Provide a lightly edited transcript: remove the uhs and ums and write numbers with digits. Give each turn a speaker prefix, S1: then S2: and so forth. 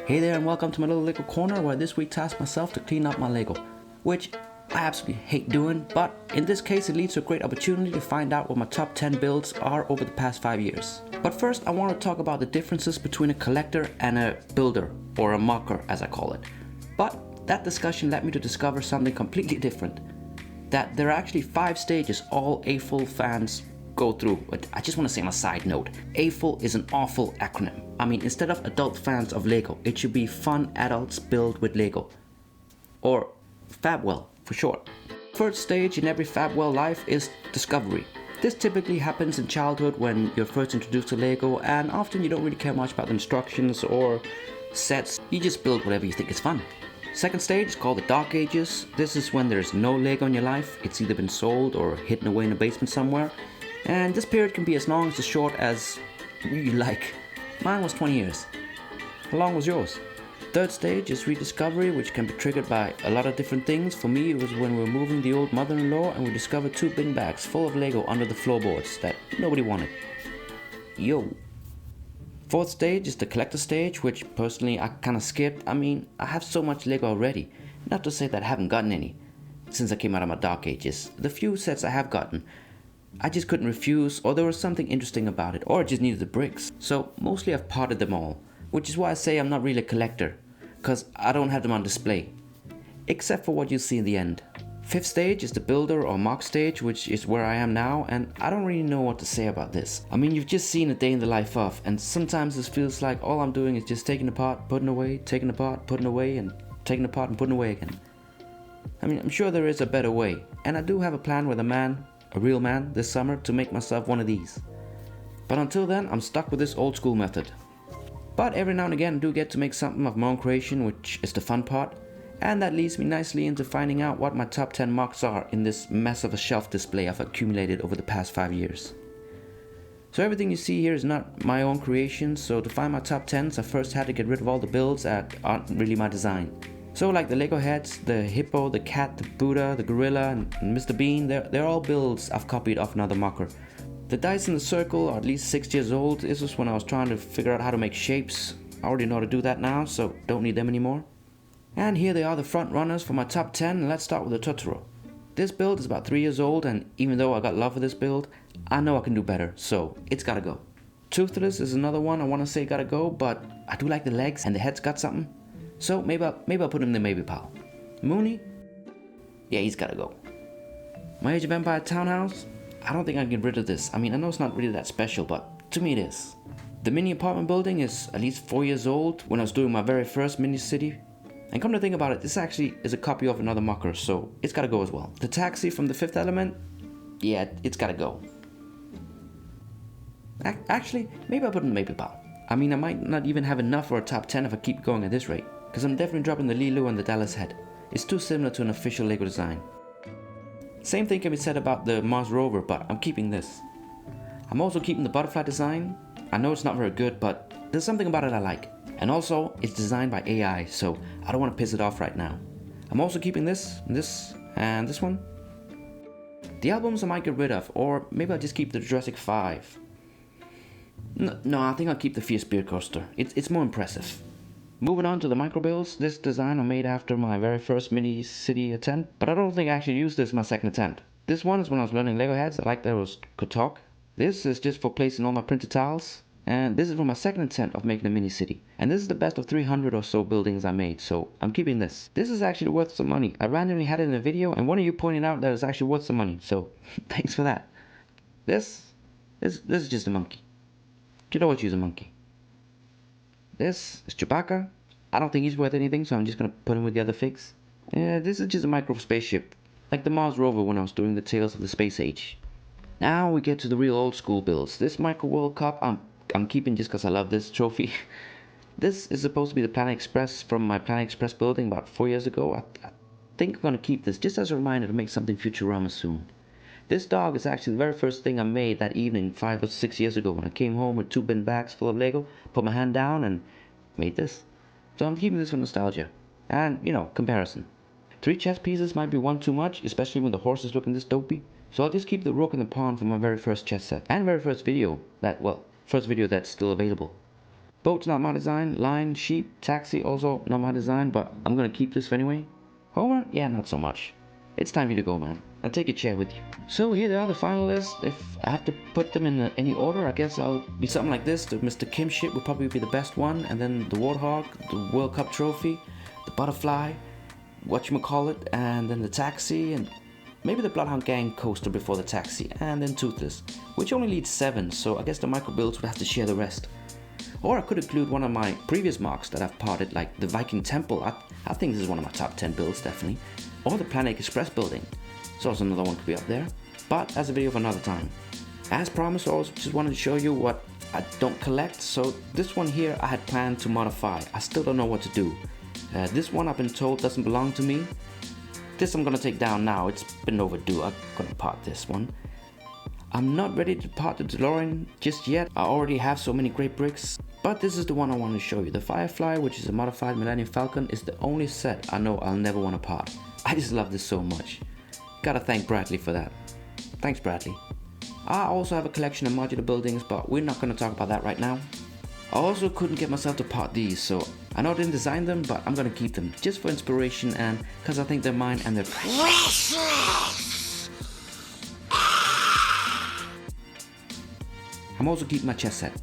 S1: Hey there and welcome to my little Lego corner where this week tasked myself to clean up my Lego, which I absolutely hate doing, but in this case it leads to a great opportunity to find out what my top 10 builds are over the past 5 years. But first I want to talk about the differences between a collector and a builder, or a mocker as I call it. But that discussion led me to discover something completely different. That there are actually 5 stages all AFOL fans go through. I just want to say on a side note, AFOL is an awful acronym. I mean, instead of adult fans of Lego, it should be fun adults build with Lego. Or Fabwell for short. First stage in every Fabwell life is discovery. This typically happens in childhood when you're first introduced to Lego, and often you don't really care much about the instructions or sets, you just build whatever you think is fun. Second stage is called the Dark Ages. This is when there's no Lego in your life, it's either been sold or hidden away in a basement somewhere. And this period can be as long as short as you like. Mine was 20 years. How long was yours? Third stage is rediscovery, which can be triggered by a lot of different things. For me, it was when we were moving the old mother-in-law and we discovered 2 bin bags full of Lego under the floorboards that nobody wanted. Yo. Fourth stage is the collector stage, which personally I kinda skipped. I mean, I have so much Lego already. Not to say that I haven't gotten any since I came out of my Dark Ages. The few sets I have gotten, I just couldn't refuse, or there was something interesting about it, or I just needed the bricks. So mostly I've potted them all, which is why I say I'm not really a collector, cause I don't have them on display. Except for what you see in the end. Fifth stage is the builder or mock stage, which is where I am now, and I don't really know what to say about this. I mean, you've just seen a day in the life of, and sometimes this feels like all I'm doing is just taking apart, putting away, taking apart, putting away, and taking apart and putting away again. I mean, I'm sure there is a better way, and I do have a plan with a real man, this summer to make myself one of these. But until then, I'm stuck with this old school method. But every now and again I do get to make something of my own creation, which is the fun part, and that leads me nicely into finding out what my top 10 MOCs are in this mess of a shelf display I've accumulated over the past 5 years. So everything you see here is not my own creation, so to find my top 10s I first had to get rid of all the builds that aren't really my design. So like the Lego heads, the hippo, the cat, the Buddha, the gorilla, and Mr. Bean, they're all builds I've copied off another mocker. The dice in the circle are at least 6 years old. This was when I was trying to figure out how to make shapes. I already know how to do that now, so don't need them anymore. And here they are, the front runners for my top 10, and let's start with the Totoro. This build is about 3 years old, and even though I got love for this build, I know I can do better, so it's gotta go. Toothless is another one I want to say gotta go, but I do like the legs and the head's got something. So maybe I'll put him in the maybe pile. Mooney? Yeah, he's gotta go. My Age of Empire townhouse? I don't think I can get rid of this. I mean, I know it's not really that special, but to me it is. The mini apartment building is at least 4 years old when I was doing my very first mini city. And come to think about it, this actually is a copy of another mocker, so it's gotta go as well. The taxi from the Fifth Element? Yeah, it's gotta go. Actually, maybe I'll put it in the maybe pile. I mean, I might not even have enough for a top 10 if I keep going at this rate. Because I'm definitely dropping the Lilu and the Dallas head. It's too similar to an official Lego design. Same thing can be said about the Mars rover, but I'm keeping this. I'm also keeping the butterfly design. I know it's not very good, but there's something about it I like. And also, it's designed by AI, so I don't want to piss it off right now. I'm also keeping this, and this one. The albums I might get rid of, or maybe I'll just keep the Jurassic 5. No, I think I'll keep the Fierce Beard Coaster. It's more impressive. Moving on to the micro builds, this design I made after my very first mini city attempt, but I don't think I actually used this in my second attempt. This one is when I was learning Lego heads, I liked that it could talk. This is just for placing all my printed tiles, and this is for my second attempt of making a mini city. And this is the best of 300 or so buildings I made, so I'm keeping this. This is actually worth some money. I randomly had it in a video, and one of you pointed out that it's actually worth some money, so thanks for that. This is just a monkey. You'd always use a monkey. This is Chewbacca. I don't think he's worth anything, so I'm just gonna put him with the other figs. Yeah, this is just a micro spaceship, like the Mars rover when I was doing the Tales of the Space Age. Now we get to the real old school builds. This Micro World Cup I'm keeping just because I love this trophy. This is supposed to be the Planet Express from my Planet Express building about 4 years ago. I think I'm gonna keep this just as a reminder to make something Futurama soon. This dog is actually the very first thing I made that evening 5 or 6 years ago when I came home with 2 bin bags full of Lego, put my hand down and made this. So I'm keeping this for nostalgia and, comparison. 3 chess pieces might be one too much, especially when the horse is looking this dopey. So I'll just keep the rook and the pawn from my very first chess set and very first video first video that's still available. Boat's not my design. Line, sheep, taxi also not my design, but I'm gonna keep this anyway. Homer? Yeah, not so much. It's time for you to go, man. I'll take your chair with you. So here they are, the finalists. If I have to put them in any order, I guess I'll be something like this. The Mr. Kim shit would probably be the best one, and then the Warthog, the World Cup trophy, the Butterfly, whatchamacallit, and then the taxi, and maybe the Bloodhound Gang coaster before the taxi, and then Toothless, which only leads 7, so I guess the micro builds would have to share the rest. Or I could include one of my previous MOCs that I've parted, like the Viking Temple. I think this is one of my top 10 builds, definitely. Or the Planet Express building. So also another one could be up there. But as a video for another time. As promised, I also just wanted to show you what I don't collect. So this one here I had planned to modify. I still don't know what to do. This one I've been told doesn't belong to me. This I'm gonna take down now. It's been overdue. I'm gonna part this one. I'm not ready to part the DeLorean just yet. I already have so many great bricks. But this is the one I want to show you. The Firefly, which is a modified Millennium Falcon, is the only set I know I'll never want to part. I just love this so much. Gotta thank Bradley for that. Thanks, Bradley. I also have a collection of modular buildings, but we're not gonna talk about that right now. I also couldn't get myself to part these, so I know I didn't design them, but I'm gonna keep them just for inspiration and because I think they're mine and they're precious. I'm also keeping my chess set.